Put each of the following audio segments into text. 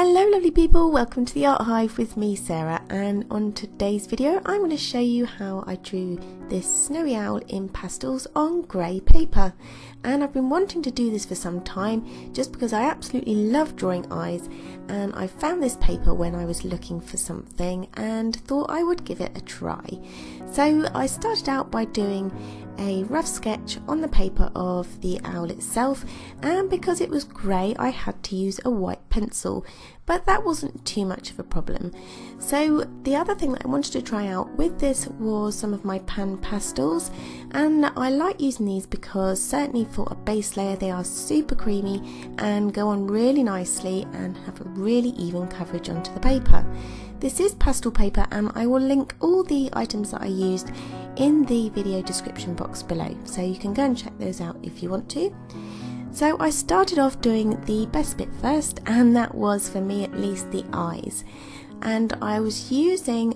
Hello lovely people, welcome to the Art Hive with me Sarah, and on today's video I'm going to show you how I drew this snowy owl in pastels on grey paper. And I've been wanting to do this for some time just because I absolutely love drawing eyes, and I found this paper when I was looking for something and thought I would give it a try. So I started out by doing a rough sketch on the paper of the owl itself, and because it was grey I had to use a white pencil, but that wasn't too much of a problem. So the other thing that I wanted to try out with this was some of my pan pastels, and I like using these because certainly for a base layer they are super creamy and go on really nicely and have a really even coverage onto the paper. This is pastel paper, and I will link all the items that I used in the video description box below, so you can go and check those out if you want to. So I started off doing the best bit first, and that was, for me at least, the eyes. And I was using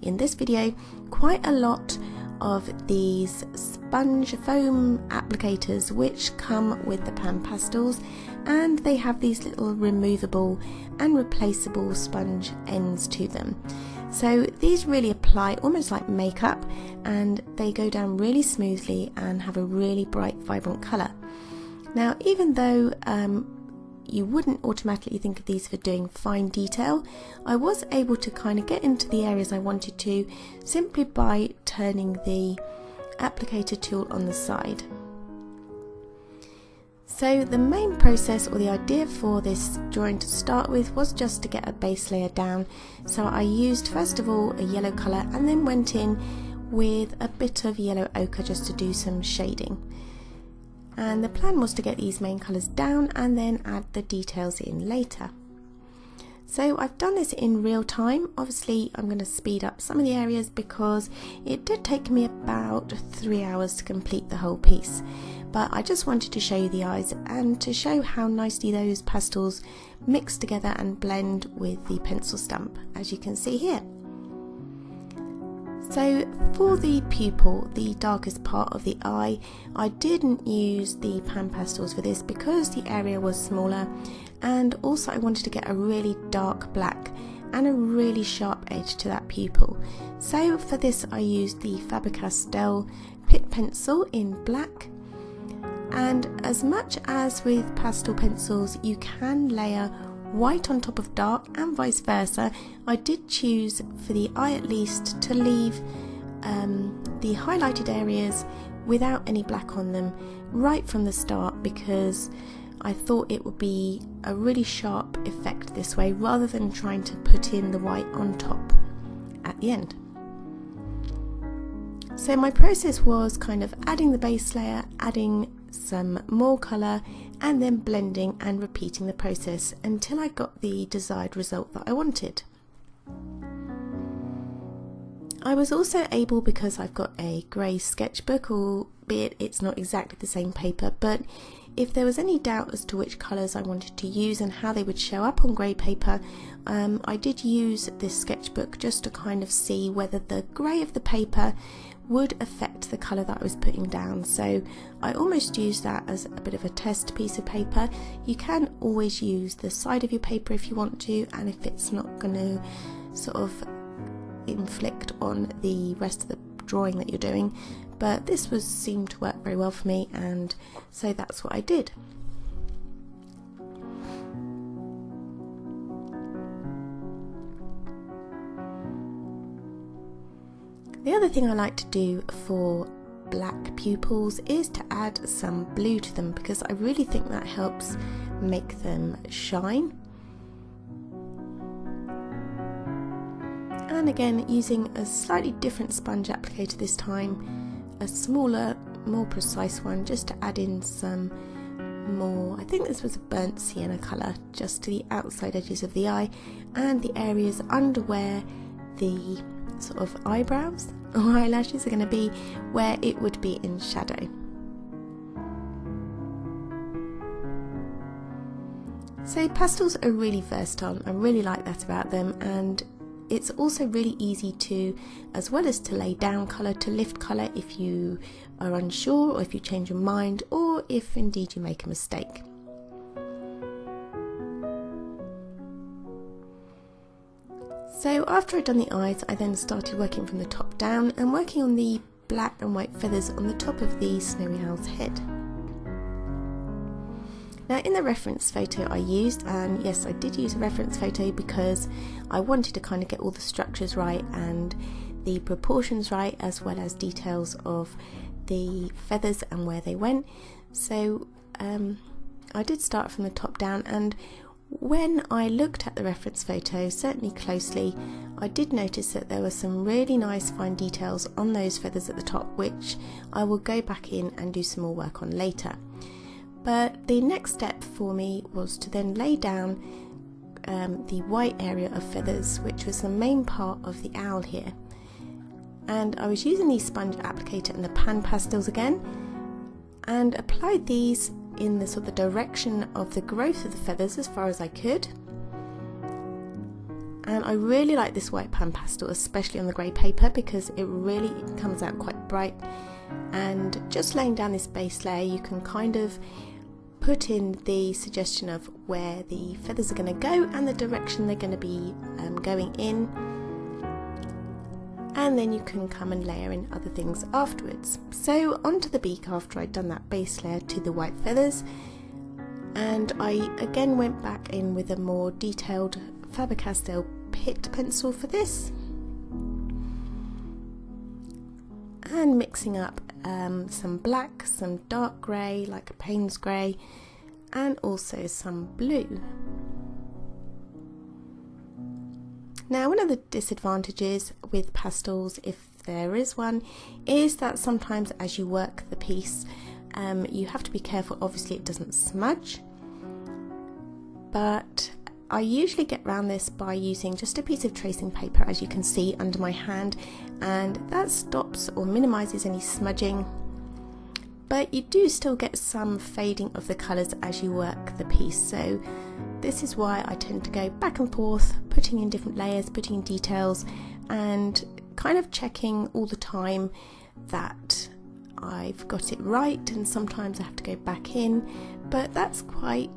in this video quite a lot of these sponge foam applicators which come with the pan pastels, and they have these little removable and replaceable sponge ends to them. So these really apply almost like makeup, and they go down really smoothly and have a really bright vibrant colour. Now, even though you wouldn't automatically think of these for doing fine detail, I was able to kind of get into the areas I wanted to simply by turning the applicator tool on the side. So the main process, or the idea for this drawing to start with, was just to get a base layer down. So I used first of all a yellow colour and then went in with a bit of yellow ochre just to do some shading. And the plan was to get these main colours down and then add the details in later. So I've done this in real time. Obviously I'm going to speed up some of the areas because it did take me about 3 hours to complete the whole piece. But I just wanted to show you the eyes and to show how nicely those pastels mix together and blend with the pencil stump, as you can see here. So for the pupil, the darkest part of the eye, I didn't use the pan pastels for this because the area was smaller, and also I wanted to get a really dark black and a really sharp edge to that pupil. So for this I used the Faber-Castell Pitt pencil in black. And as much as with pastel pencils you can layer white on top of dark and vice versa, I did choose, for the eye at least, to leave the highlighted areas without any black on them right from the start, because I thought it would be a really sharp effect this way rather than trying to put in the white on top at the end. So my process was kind of adding the base layer, adding some more colour, and then blending and repeating the process until I got the desired result that I wanted. I was also able, because I've got a grey sketchbook, albeit it's not exactly the same paper, but if there was any doubt as to which colours I wanted to use and how they would show up on grey paper, I did use this sketchbook just to kind of see whether the grey of the paper would affect the colour that I was putting down. So I almost used that as a bit of a test piece of paper. You can always use the side of your paper if you want to, and if it's not going to sort of inflict on the rest of the drawing that you're doing, but this seemed to work very well for me, and so that's what I did. The other thing I like to do for black pupils is to add some blue to them, because I really think that helps make them shine. And again, using a slightly different sponge applicator this time, a smaller, more precise one, just to add in some more, I think this was a burnt sienna colour, just to the outside edges of the eye and the areas under where the sort of eyebrows or eyelashes are going to be, where it would be in shadow. So pastels are really versatile. I really like that about them, and it's also really easy to, as well as to lay down colour, to lift colour if you are unsure, or if you change your mind, or if indeed you make a mistake. So after I'd done the eyes, I then started working from the top down and working on the black and white feathers on the top of the snowy owl's head. Now in the reference photo I used, and yes, I did use a reference photo because I wanted to kind of get all the structures right and the proportions right, as well as details of the feathers and where they went. So I did start from the top down, and when I looked at the reference photo certainly closely, I did notice that there were some really nice fine details on those feathers at the top, which I will go back in and do some more work on later. But the next step for me was to then lay down the white area of feathers, which was the main part of the owl here. And I was using the sponge applicator and the pan pastels again, and applied these in the sort of the direction of the growth of the feathers as far as I could. And I really like this white pan pastel, especially on the grey paper, because it really comes out quite bright. And just laying down this base layer, you can kind of put in the suggestion of where the feathers are going to go and the direction they're going to be going in, and then you can come and layer in other things afterwards. So onto the beak after I'd done that base layer to the white feathers, and I again went back in with a more detailed Faber-Castell pitt pencil for this, and mixing up some black, some dark grey like a paynes grey, and also some blue. Now one of the disadvantages with pastels, if there is one, is that sometimes as you work the piece you have to be careful, obviously it doesn't smudge, but I usually get around this by using just a piece of tracing paper, as you can see under my hand, and that stops or minimises any smudging, but you do still get some fading of the colours as you work the piece. So this is why I tend to go back and forth, putting in different layers, putting in details, and kind of checking all the time that I've got it right, and sometimes I have to go back in, but that's quite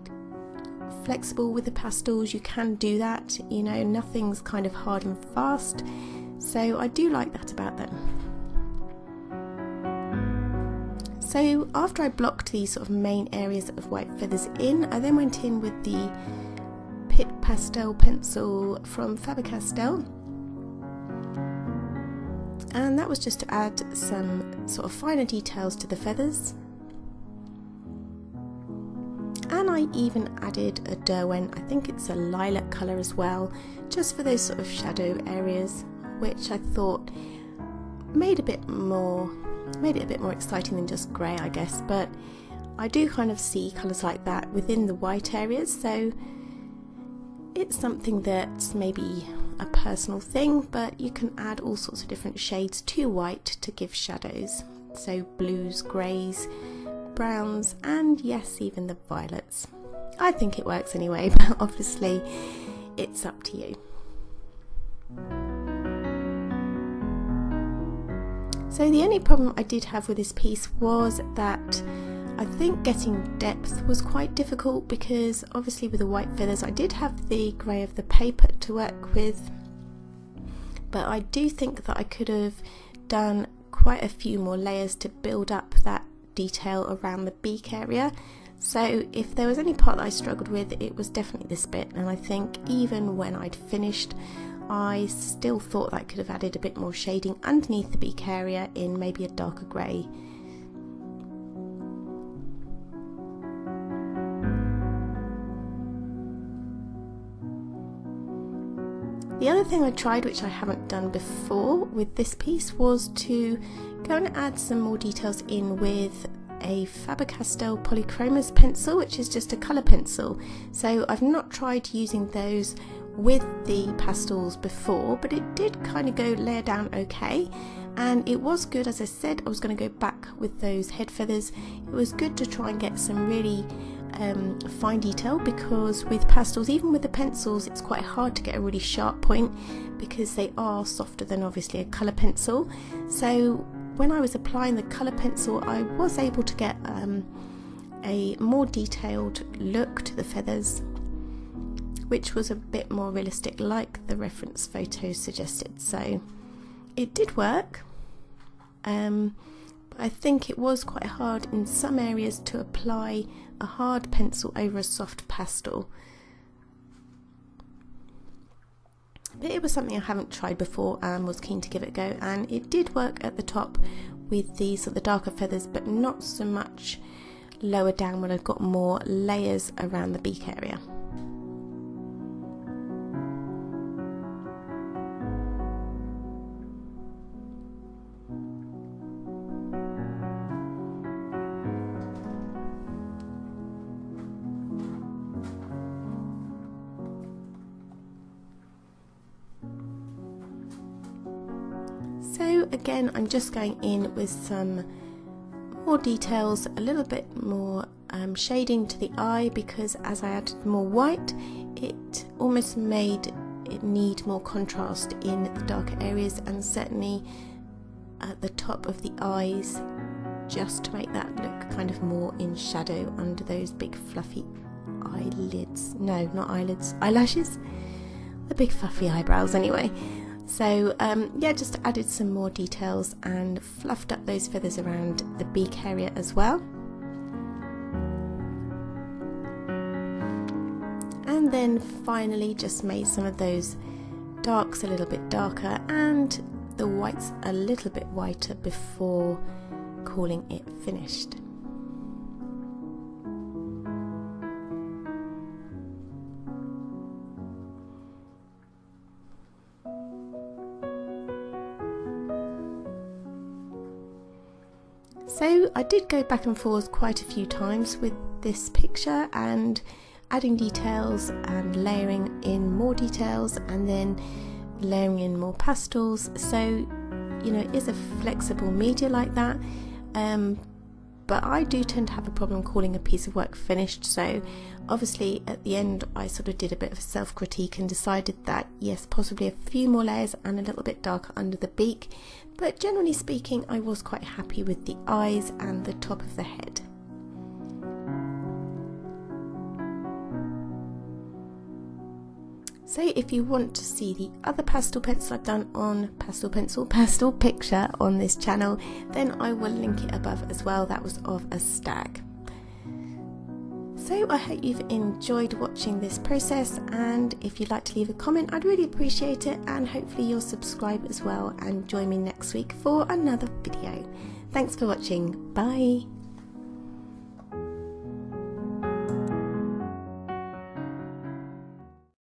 flexible with the pastels. You can do that, you know, nothing's kind of hard and fast, so I do like that about them. So after I blocked these sort of main areas of white feathers in, I then went in with the pitt pastel pencil from Faber-Castell, and that was just to add some sort of finer details to the feathers. And I even added a Derwent, I think it's a lilac colour as well, just for those sort of shadow areas, which I thought made it a bit more exciting than just grey, I guess. But I do kind of see colours like that within the white areas, so it's something that's maybe a personal thing, but you can add all sorts of different shades to white to give shadows. So blues, greys, browns, and yes, even the violets. I think it works anyway, but obviously it's up to you. So the only problem I did have with this piece was that I think getting depth was quite difficult, because obviously with the white feathers I did have the grey of the paper to work with, but I do think that I could have done quite a few more layers to build up that detail around the beak area. So if there was any part that I struggled with, it was definitely this bit, and I think even when I'd finished I still thought that I could have added a bit more shading underneath the beak area in maybe a darker grey. The other thing I tried, which I haven't done before with this piece, was to go and add some more details in with a Faber-Castell polychromos pencil, which is just a colour pencil. So I've not tried using those with the pastels before, but it did kind of go layer down okay, and it was good. As I said, I was going to go back with those head feathers. It was good to try and get some really fine detail, because with pastels, even with the pencils, it's quite hard to get a really sharp point because they are softer than obviously a colour pencil. So when I was applying the colour pencil, I was able to get a more detailed look to the feathers, which was a bit more realistic like the reference photos suggested. So it did work. I think it was quite hard in some areas to apply a hard pencil over a soft pastel. But it was something I haven't tried before and was keen to give it a go, and it did work at the top with the sort of darker feathers, but not so much lower down when I've got more layers around the beak area. So again, I'm just going in with some more details, a little bit more shading to the eye, because as I added more white, it almost made it need more contrast in the darker areas, and certainly at the top of the eyes, just to make that look kind of more in shadow under those big fluffy eyelids. No, not eyelids, eyelashes. The big fluffy eyebrows anyway. So yeah, just added some more details and fluffed up those feathers around the beak area as well. And then finally just made some of those darks a little bit darker and the whites a little bit whiter before calling it finished. So I did go back and forth quite a few times with this picture and adding details and layering in more details and then layering in more pastels. So, you know, it is a flexible media like that, but I do tend to have a problem calling a piece of work finished. So obviously at the end I sort of did a bit of self-critique and decided that yes, possibly a few more layers and a little bit darker under the beak, but generally speaking I was quite happy with the eyes and the top of the head. So if you want to see the other pastel pencil I've done on pastel picture on this channel, then I will link it above as well. That was of a stag. So I hope you've enjoyed watching this process, and if you'd like to leave a comment I'd really appreciate it, and hopefully you'll subscribe as well and join me next week for another video. Thanks for watching. Bye.